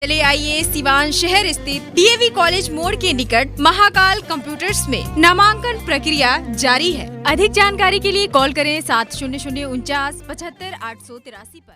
चले आइए सिवान शहर स्थित डीएवी कॉलेज मोड़ के निकट महाकाल कंप्यूटर्स में नामांकन प्रक्रिया जारी है। अधिक जानकारी के लिए कॉल करें 7009475883 पर।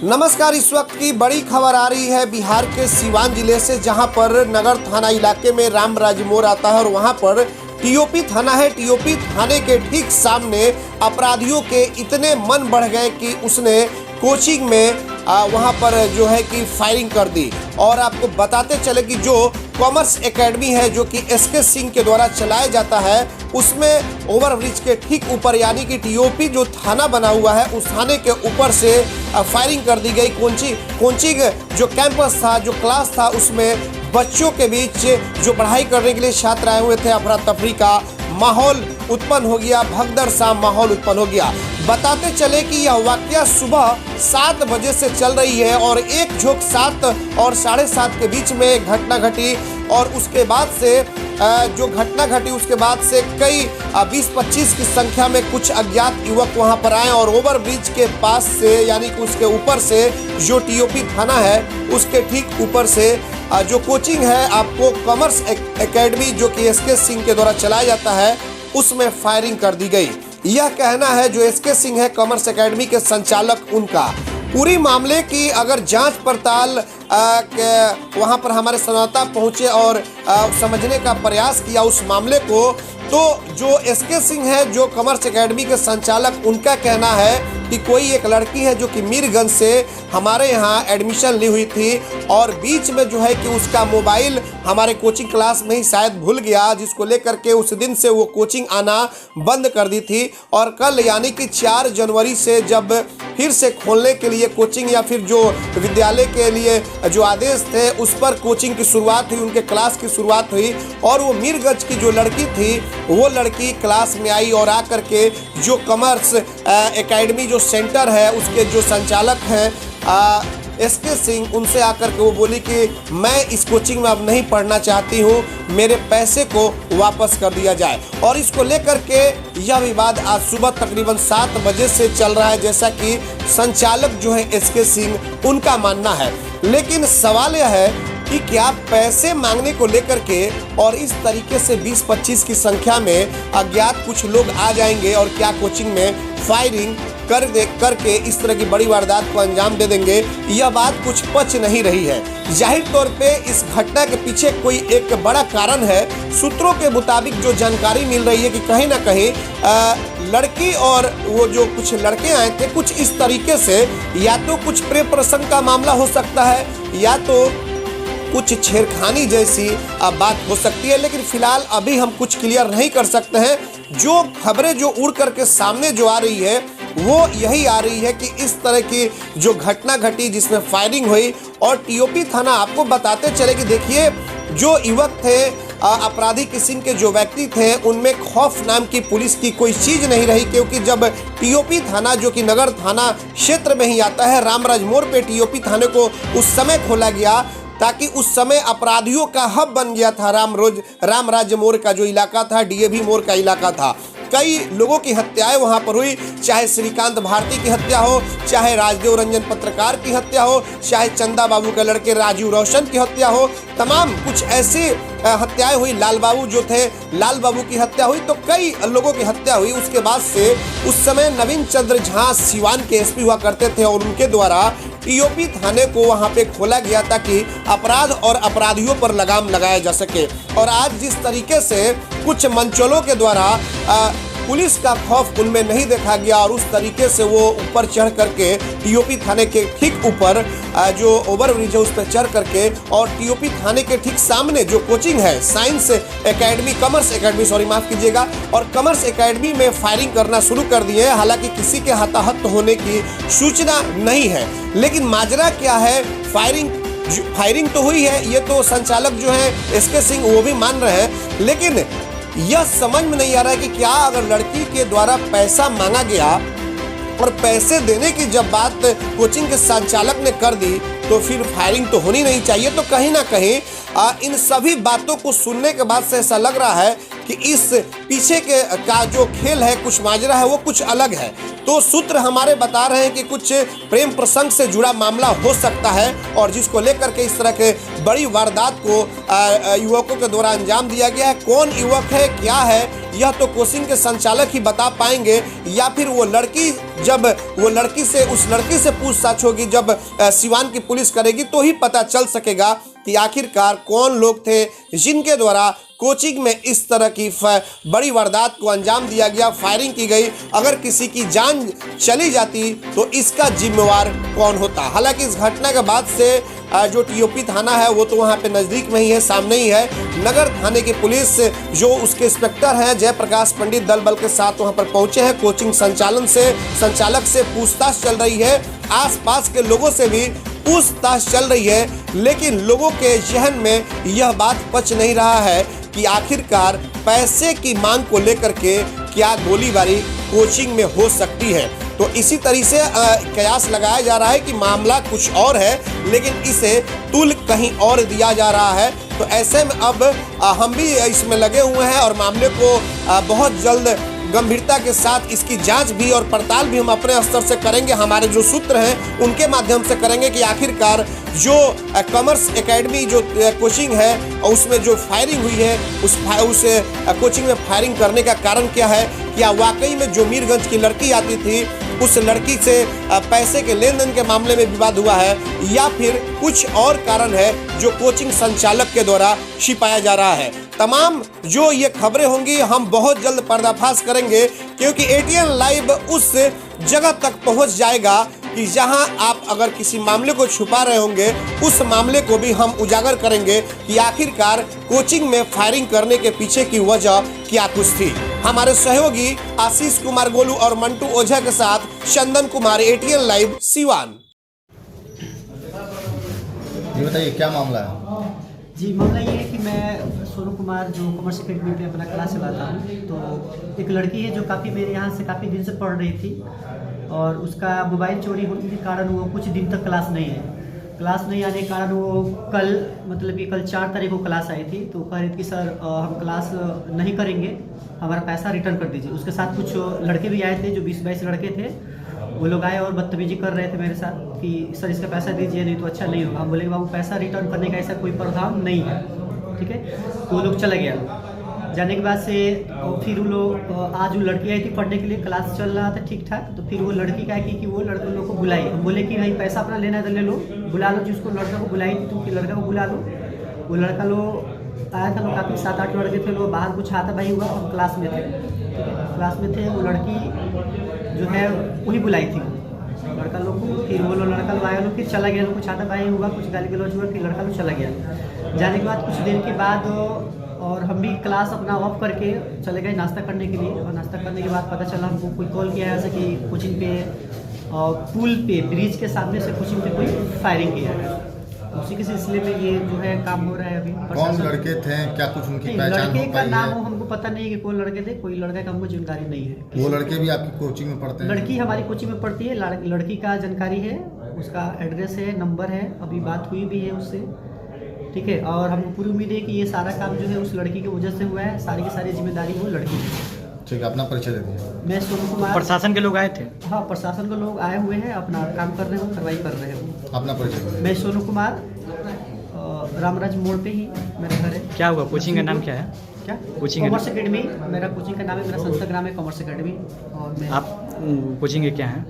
नमस्कार, इस वक्त की बड़ी खबर आ रही है बिहार के सिवान जिले से, जहां पर नगर थाना इलाके में रामराज मोड़ आता है और वहां पर टीओपी थाना है। टीओपी थाने के ठीक सामने अपराधियों के इतने मन बढ़ गए कि उसने कोचिंग में वहां पर जो है कि फायरिंग कर दी। और आपको बताते चले कि जो कॉमर्स एकेडमी है जो कि एसके सिंह के द्वारा चलाया जाता है, उसमें ओवरब्रिज के ठीक ऊपर यानी कि टीओपी जो थाना बना हुआ है उस थाने के ऊपर से फायरिंग कर दी गई। कोचिंग जो कैंपस था, जो क्लास था, उसमें बच्चों के बीच जो पढ़ाई करने के लिए छात्र आए हुए थे, अफरा तफरी का माहौल उत्पन्न हो गया, भगदड़ सा माहौल उत्पन्न हो गया। बताते चले कि यह वाकया सुबह 7 बजे से चल रही है और एक झोंक 7 और 7:30 के बीच में घटना घटी। और उसके बाद से जो घटना घटी उसके बाद से कई 20-25 की संख्या में कुछ अज्ञात युवक वहां पर आए और ओवरब्रिज के पास से यानी कि उसके ऊपर से जो टीओपी थाना है उसके ठीक ऊपर से जो कोचिंग है आपको कॉमर्स एकेडमी जो कि एसके सिंह के द्वारा चलाया जाता है, उसमें फायरिंग कर दी गई। यह कहना है जो एसके सिंह है कॉमर्स एकेडमी के संचालक उनका। पूरी मामले की अगर जांच पड़ताल वहां पर हमारे संवाददाता पहुंचे और समझने का प्रयास किया उस मामले को, तो जो एसके सिंह है जो कॉमर्स एकेडमी के संचालक, उनका कहना है कि कोई एक लड़की है जो कि मीरगंज से हमारे यहाँ एडमिशन ली हुई थी और बीच में जो है कि उसका मोबाइल हमारे कोचिंग क्लास में ही शायद भूल गया, जिसको लेकर के उस दिन से वो कोचिंग आना बंद कर दी थी। और कल यानी कि 4 जनवरी से जब फिर से खोलने के लिए कोचिंग या फिर जो विद्यालय के लिए जो आदेश थे उस पर कोचिंग की शुरुआत हुई, उनके क्लास की शुरुआत हुई और वो मीरगंज की जो लड़की थी वो लड़की क्लास में आई और आकर के जो कॉमर्स एकेडमी जो सेंटर है उसके जो संचालक हैं एसके सिंह, उनसे आकर के वो बोली कि मैं इस कोचिंग में अब नहीं पढ़ना चाहती हूँ, मेरे पैसे को वापस कर दिया जाए। और इसको लेकर के यह विवाद आज सुबह तकरीबन 7 बजे से चल रहा है, जैसा कि संचालक जो है एसके सिंह उनका मानना है। लेकिन सवाल यह है कि क्या पैसे मांगने को लेकर के और इस तरीके से 20-25 की संख्या में अज्ञात कुछ लोग आ जाएंगे और क्या कोचिंग में फायरिंग करके इस तरह की बड़ी वारदात को अंजाम दे देंगे, यह बात कुछ पच नहीं रही है। जाहिर तौर पे इस घटना के पीछे कोई एक बड़ा कारण है। सूत्रों के मुताबिक जो जानकारी मिल रही है कि कहीं ना कहीं लड़की और वो जो कुछ लड़के आए थे कुछ इस तरीके से या तो कुछ प्रेम प्रसंग का मामला हो सकता है या तो कुछ छेड़खानी जैसी बात हो सकती है, लेकिन फिलहाल अभी हम कुछ क्लियर नहीं कर सकते हैं। जो खबरें जो उड़ करके सामने जो आ रही है वो यही आ रही है कि इस तरह की जो घटना घटी जिसमें फायरिंग हुई और टीओपी थाना, आपको बताते चले कि देखिए जो युवक थे अपराधी किस्म के जो व्यक्ति थे उनमें खौफ नाम की पुलिस की कोई चीज़ नहीं रही, क्योंकि जब टीओपी थाना जो कि नगर थाना क्षेत्र में ही आता है, रामराज मोड़ पे टीओपी थाने को उस समय खोला गया ताकि उस समय अपराधियों का हब बन गया था। रामराज मोड़ का जो इलाका था, डीएवी मोड़ का इलाका था। कई लोगों की हत्याएं वहां पर हुई, चाहे श्रीकांत भारती की हत्या हो, चाहे राजदेव रंजन पत्रकार की हत्या हो, चाहे चंदा बाबू के लड़के राजीव रोशन की हत्या हो, तमाम कुछ ऐसी हत्याएं हुई। लाल बाबू जो थे, लाल बाबू की हत्या हुई, तो कई लोगों की हत्या हुई। उसके बाद से उस समय नवीन चंद्र झा सिवान के एसपी हुआ करते थे और उनके द्वारा टीओपी थाने को वहां पे खोला गया ताकि अपराध और अपराधियों पर लगाम लगाया जा सके। और आज जिस तरीके से कुछ मंचलों के द्वारा पुलिस का खौफ उनमें नहीं देखा गया और उस तरीके से वो ऊपर चढ़ करके टीओपी थाने के ठीक ऊपर जो ओवरब्रिज है उस पर चढ़ करके और टीओपी थाने के ठीक सामने जो कोचिंग है science academy, commerce academy, sorry माफ कीजिएगा, और कॉमर्स एकेडमी में फायरिंग करना शुरू कर दिए। हालांकि किसी के हताहत होने की सूचना नहीं है, लेकिन माजरा क्या है, फायरिंग तो हुई है, ये तो संचालक जो है एसके सिंह वो भी मान रहे हैं। लेकिन यह समझ में नहीं आ रहा है कि क्या अगर लड़की के द्वारा पैसा मांगा गया और पैसे देने की जब बात कोचिंग के संचालक ने कर दी तो फिर फायरिंग तो होनी नहीं चाहिए। तो कहीं ना कहीं इन सभी बातों को सुनने के बाद से ऐसा लग रहा है कि इस पीछे के का जो खेल है, कुछ माजरा है, वो कुछ अलग है। तो सूत्र हमारे बता रहे हैं कि कुछ प्रेम प्रसंग से जुड़ा मामला हो सकता है और जिसको लेकर के इस तरह के बड़ी वारदात को युवकों के द्वारा अंजाम दिया गया है। कौन युवक है, क्या है, यह तो कोचिंग के संचालक ही बता पाएंगे, या फिर वो लड़की, जब वो लड़की से, उस लड़की से पूछताछ होगी, जब सिवान की पुलिस करेगी तो ही पता चल सकेगा कि आखिरकार कौन लोग थे जिनके द्वारा कोचिंग में इस तरह की बड़ी वारदात को अंजाम दिया गया, फायरिंग की गई। अगर किसी की जान चली जाती तो इसका जिम्मेवार कौन होता। हालांकि इस घटना के बाद से जो टीओपी थाना है वो तो वहाँ पे नज़दीक में ही है, सामने ही है। नगर थाने की पुलिस, जो उसके इंस्पेक्टर हैं जयप्रकाश पंडित, दल बल के साथ वहाँ पर पहुँचे हैं। कोचिंग संचालक से पूछताछ चल रही है, आसपास के लोगों से भी पूछताछ चल रही है, लेकिन लोगों के जहन में यह बात पच नहीं रहा है कि आखिरकार पैसे की मांग को लेकर के क्या गोलीबारी कोचिंग में हो सकती है। तो इसी तरीके से कयास लगाया जा रहा है कि मामला कुछ और है, लेकिन इसे तुल कहीं और दिया जा रहा है। तो ऐसे में अब हम भी इसमें लगे हुए हैं और मामले को बहुत जल्द गंभीरता के साथ इसकी जांच भी और पड़ताल भी हम अपने स्तर से करेंगे। हमारे जो सूत्र हैं उनके माध्यम से करेंगे कि आखिरकार जो कॉमर्स एकेडमी जो कोचिंग है उसमें जो फायरिंग हुई है, उस कोचिंग में फायरिंग करने का कारण क्या है। क्या वाकई में जो मीरगंज की लड़की आती थी उस लड़की से पैसे के लेन देन के मामले में विवाद हुआ है, या फिर कुछ और कारण है जो कोचिंग संचालक के द्वारा छिपाया जा रहा है। तमाम जो ये खबरें होंगी हम बहुत जल्द पर्दाफाश करेंगे, क्योंकि एटीएन लाइव उस जगह तक पहुंच जाएगा कि जहां आप अगर किसी मामले को छुपा रहे होंगे उस मामले को भी हम उजागर करेंगे कि आखिरकार कोचिंग में फायरिंग करने के पीछे की वजह क्या कुछ थी। हमारे सहयोगी आशीष कुमार गोलू और मंटू ओझा के साथ चंदन कुमार, एटीएन लाइव सिवान। ये बताइए क्या मामला है? जी, मामला ये है कि मैं सोनू कुमार जो कॉमर्स एकेडमी में अपना क्लास चलाता हूँ। तो एक लड़की है जो काफ़ी मेरे यहाँ से काफ़ी दिन से पढ़ रही थी और उसका मोबाइल चोरी होने के कारण वो कुछ दिन तक क्लास नहीं है। क्लास नहीं आने के कारण वो कल, मतलब कि कल 4 तारीख को क्लास आई थी, तो कह रही थी सर हम क्लास नहीं करेंगे, हमारा पैसा रिटर्न कर दीजिए। उसके साथ कुछ लड़के भी आए थे जो 20-22 लड़के थे, वो लोग आए और बदतमीजी कर रहे थे मेरे साथ कि सर इसका पैसा दीजिए नहीं तो अच्छा नहीं होगा। हम बोले बाबू पैसा रिटर्न करने का ऐसा कोई प्रावधान नहीं है, ठीक है। तो वो लोग चले गया। जाने के बाद से फिर वो लोग, आज वो लड़की आई थी पढ़ने के लिए, क्लास चल रहा था ठीक ठाक, तो फिर वो लड़की क्या की कि वो लड़के लोग को बुलाई। हम बोले कि भाई पैसा अपना लेना है तो ले लो, बुला लो जिसको लड़का को बुलाई थी तो लड़का को बुला लो। वो लड़का लोग आया था, लोग काफ़ी 7-8 लड़के थे, लोग बाहर कुछ हाथापाई हुआ, हम क्लास में थे, क्लास में थे। वो लड़की जो है वही बुलाई थी लड़का लोग को। फिर वो लोग लड़का लोग आया, लोग फिर चला गया, कुछ हाथापाई हुआ, कुछ गाली गलौज हुआ, फिर लड़का लोग चला गया। जाने के बाद कुछ देर के बाद और हम भी क्लास अपना ऑफ करके चले गए नाश्ता करने के लिए। और नाश्ता करने के बाद पता चला हमको कोई कॉल किया है ऐसे कि कोचिंग पे पुल पे, ब्रिज के सामने से कोचिंग पे कोई फायरिंग किया है। उसी के सिलसिले में ये जो है काम हो रहा है अभी। कौन लड़के थे, क्या कुछ उनकी पहचान लड़के का नाम हमको पता नहीं है कि कौन लड़के थे, कोई लड़का का हमको जानकारी नहीं है। वो लड़के भी आपकी कोचिंग में पढ़ते हैं? लड़की हमारी कोचिंग में पढ़ती है, लड़की का जानकारी है, उसका एड्रेस है, नंबर है, अभी बात हुई भी है उससे, ठीक है। और हमको पूरी उम्मीद है कि ये सारा काम जो है उस लड़की की वजह से हुआ है, सारी की सारी जिम्मेदारी वो लड़की की। ठीक है, अपना परिचय दे दीजिए। मैं सोनू कुमार। प्रशासन के लोग आए थे? हाँ, प्रशासन के लोग आए हुए हैं, अपना काम कर रहे हैं, कार्रवाई कर रहे हैं। अपना परिचय दीजिए। मैं सोनू कुमार, रामराज मोड़ पे ही मेरा घर है। क्या हुआ? कोचिंग का नाम क्या है? क्या? कोचिंग कॉमर्स एकेडमी मेरा कोचिंग का नाम है, मेरा संस्था ग्राम है कॉमर्स एकेडमी। और मैं, आप कोचिंग के क्या हैं?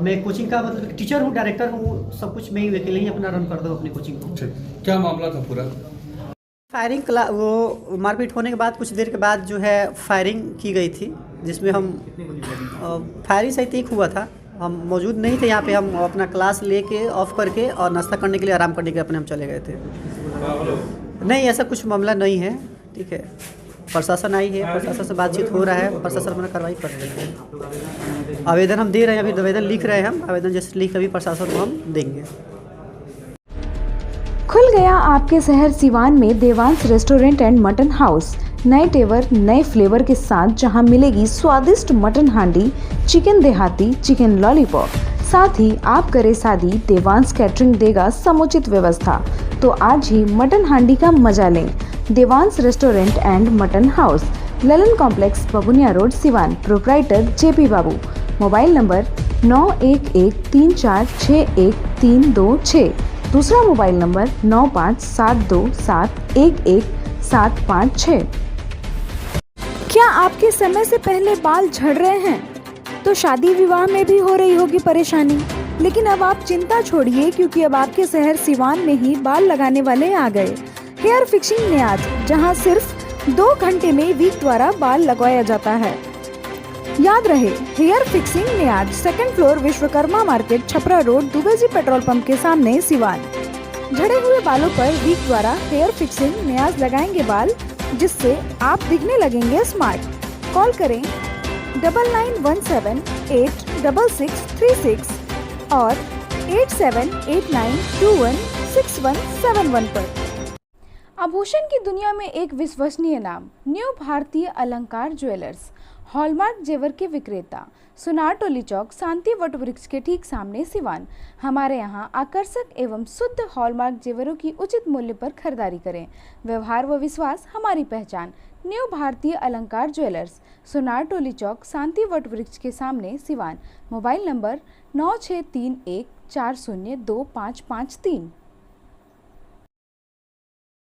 मैं कोचिंग का मतलब टीचर हूँ, डायरेक्टर हूँ, सब कुछ मैं ही अकेले ही अपना रन करता हूँ अपनी कोचिंग को। क्या मामला था पूरा? फायरिंग वो मारपीट होने के बाद कुछ देर के बाद जो है फायरिंग की गई थी, जिसमें हम फायरिंग सही ठीक हुआ था। हम मौजूद नहीं थे यहाँ पे, हम अपना क्लास लेके ऑफ करके और नाश्ता करने के लिए, आराम करने के लिए अपने हम चले गए थे। नहीं, ऐसा कुछ मामला नहीं है, ठीक है। प्रशासन आई है, प्रशासन से बातचीत हो रहा है, प्रशासन अपना कार्रवाई कर रही है। आवेदन हम दे रहे हैं, अभी आवेदन लिख रहे हैं हम, आवेदन जैसे लिख अभी प्रशासन को हम देंगे। खुल गया आपके शहर सिवान में Devansh restaurant and mutton house. नए तेवर, नए फ्लेवर के साथ जहां मिलेगी स्वादिष्ट मटन हांडी, चिकन देहाती, चिकन लॉलीपॉप। साथ ही आप करे शादी, देवांश कैटरिंग देगा समुचित व्यवस्था। तो आज ही मटन हांडी का मजा लें। Devansh restaurant and mutton house, Lalan complex, Babuniya road, Siwan. Proprietor JP Babu. Mobile number 9113461326। दूसरा मोबाइल नंबर 9572711756। क्या आपके समय से पहले बाल झड़ रहे हैं? तो शादी विवाह में भी हो रही होगी परेशानी, लेकिन अब आप चिंता छोड़िए, क्योंकि अब आपके शहर सिवान में ही बाल लगाने वाले आ गए। हेयर फिक्सिंग नियाज, जहां सिर्फ 2 घंटे में वीक द्वारा बाल लगवाया जाता है। याद रहे, hair fixing Niyaz, 2nd floor, Vishwakarma market, Chhapra road, Dubey ji petrol pump के सामने, सिवान। झड़े हुए बालों पर वीक द्वारा हेयर फिक्सिंग नियाज लगाएंगे बाल, जिससे आप दिखने लगेंगे स्मार्ट। कॉल करें 9917866636 और 8789216171 पर। आभूषण की दुनिया में एक विश्वसनीय नाम, न्यू भारतीय अलंकार ज्वेलर्स, हॉलमार्क जेवर के विक्रेता, सुनार टोली चौक, शांति वट वृक्ष के ठीक सामने, सिवान। हमारे यहाँ आकर्षक एवं शुद्ध हॉलमार्क जेवरों की उचित मूल्य पर खरीदारी करें। व्यवहार व विश्वास हमारी पहचान। न्यू भारतीय अलंकार ज्वेलर्स, सुनार टोली चौक, शांति वट वृक्ष के सामने, सिवान। Mobile number 9631402553।